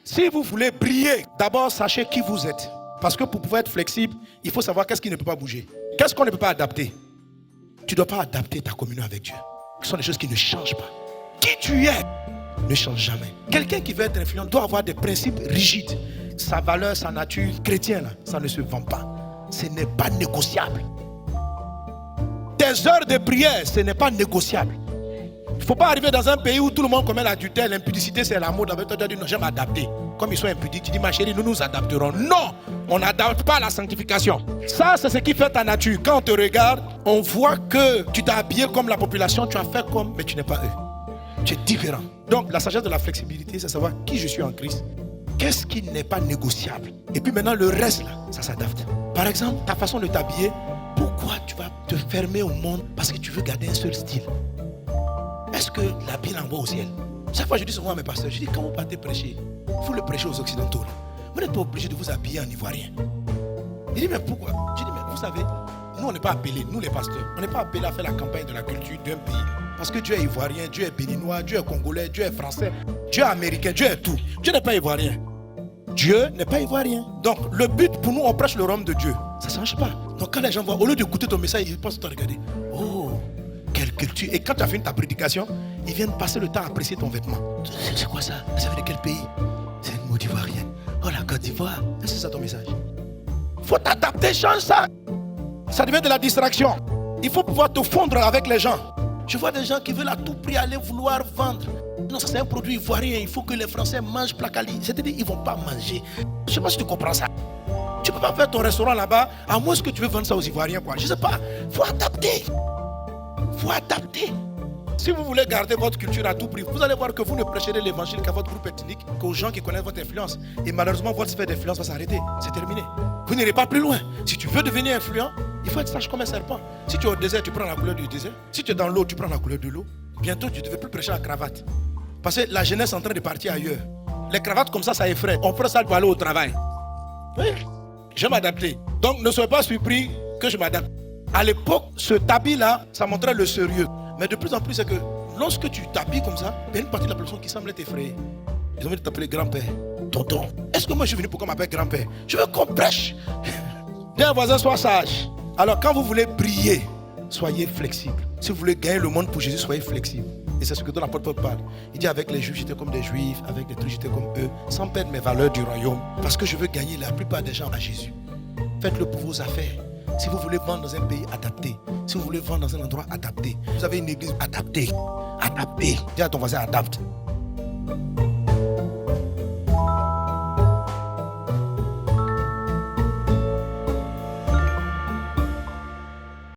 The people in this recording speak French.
Si vous voulez briller, d'abord sachez qui vous êtes. Parce que pour pouvoir être flexible, il faut savoir qu'est-ce qui ne peut pas bouger. Qu'est-ce qu'on ne peut pas adapter? Tu ne dois pas adapter ta communion avec Dieu. Ce sont des choses qui ne changent pas. Qui tu es ne change jamais. Quelqu'un qui veut être influent doit avoir des principes rigides. Sa valeur, sa nature chrétienne, ça ne se vend pas. Ce n'est pas négociable. Tes heures de prière, ce n'est pas négociable. Il ne faut pas arriver dans un pays où tout le monde commet l'adultère, l'impudicité, c'est la mode. Avec toi, tu as dit non, j'aime m'adapter. Comme ils sont impudiques, tu dis ma chérie, nous nous adapterons. Non, on n'adapte pas à la sanctification. Ça, c'est ce qui fait ta nature. Quand on te regarde, on voit que tu t'es habillé comme la population, tu as fait comme, mais tu n'es pas eux. Tu es différent. Donc, la sagesse de la flexibilité, c'est savoir qui je suis en Christ. Qu'est-ce qui n'est pas négociable? Et puis maintenant, le reste, là, ça s'adapte. Par exemple, ta façon de t'habiller, pourquoi tu vas te fermer au monde parce que tu veux garder un seul style? Est-ce que la Bible envoie au ciel? Chaque fois, je dis souvent à mes pasteurs, je dis, quand vous partez prêcher, il faut le prêcher aux Occidentaux. Là. Vous n'êtes pas obligé de vous habiller en ivoirien. Il dit, mais pourquoi? Je dis, mais vous savez, nous, on n'est pas appelés, nous les pasteurs, on n'est pas appelés à faire la campagne de la culture d'un pays. Parce que Dieu est ivoirien, Dieu est béninois, Dieu est congolais, Dieu est français, Dieu est américain, Dieu est tout. Dieu n'est pas ivoirien. Dieu n'est pas ivoirien. Donc, le but pour nous, on prêche le royaume de Dieu. Ça ne change pas. Donc, quand les gens voient, au lieu d'écouter ton message, ils pensent à te regarder. Oh, quelle culture. Et quand tu as fini ta prédication, ils viennent passer le temps à apprécier ton vêtement. C'est quoi ça? Ça vient de quel pays? C'est une mode ivoirienne. Oh, la Côte d'Ivoire. Est-ce que c'est ça ton message? Il faut t'adapter, change ça. Ça devient de la distraction. Il faut pouvoir te fondre avec les gens. Je vois des gens qui veulent à tout prix aller vouloir vendre. Non, ça c'est un produit ivoirien. Il faut que les Français mangent placali. C'est-à-dire qu'ils ne vont pas manger. Je ne sais pas si tu comprends ça. Tu ne peux pas faire ton restaurant là-bas, à moins que tu veux vendre ça aux Ivoiriens, quoi. Je ne sais pas. Il faut adapter. Il faut adapter. Si vous voulez garder votre culture à tout prix, vous allez voir que vous ne prêcherez l'évangile qu'à votre groupe ethnique, qu'aux gens qui connaissent votre influence. Et malheureusement, votre sphère d'influence va s'arrêter. C'est terminé. Vous n'irez pas plus loin. Si tu veux devenir influent, il faut être sage comme un serpent. Si tu es au désert, tu prends la couleur du désert. Si tu es dans l'eau, tu prends la couleur de l'eau. Bientôt, tu ne devais plus prêcher la cravate. Parce que la jeunesse est en train de partir ailleurs. Les cravates comme ça effraie. On prend ça pour aller au travail. Oui, je vais m'adapter. Donc, ne soyez pas surpris que je m'adapte. À l'époque, ce habit-là, ça montrait le sérieux. Mais de plus en plus, c'est que lorsque tu t'habilles comme ça, il y a une partie de la population qui semble t'effrayer. Ils ont envie de t'appeler grand-père, tonton. Est-ce que moi je suis venu pour qu'on m'appelle grand-père? Je veux qu'on prêche. Dis à un voisin, sois sage. Alors quand vous voulez briller, soyez flexible. Si vous voulez gagner le monde pour Jésus, soyez flexible. Et c'est ce que l'apôtre Paul parle. Il dit avec les juifs, j'étais comme des juifs, avec les trucs, j'étais comme eux, sans perdre mes valeurs du royaume. Parce que je veux gagner la plupart des gens à Jésus. Faites-le pour vos affaires. Si vous voulez vendre dans un pays, adapté. Si vous voulez vendre dans un endroit, adapté. Vous avez une église, adaptée. Adaptée. Dis à ton voisin, adapte.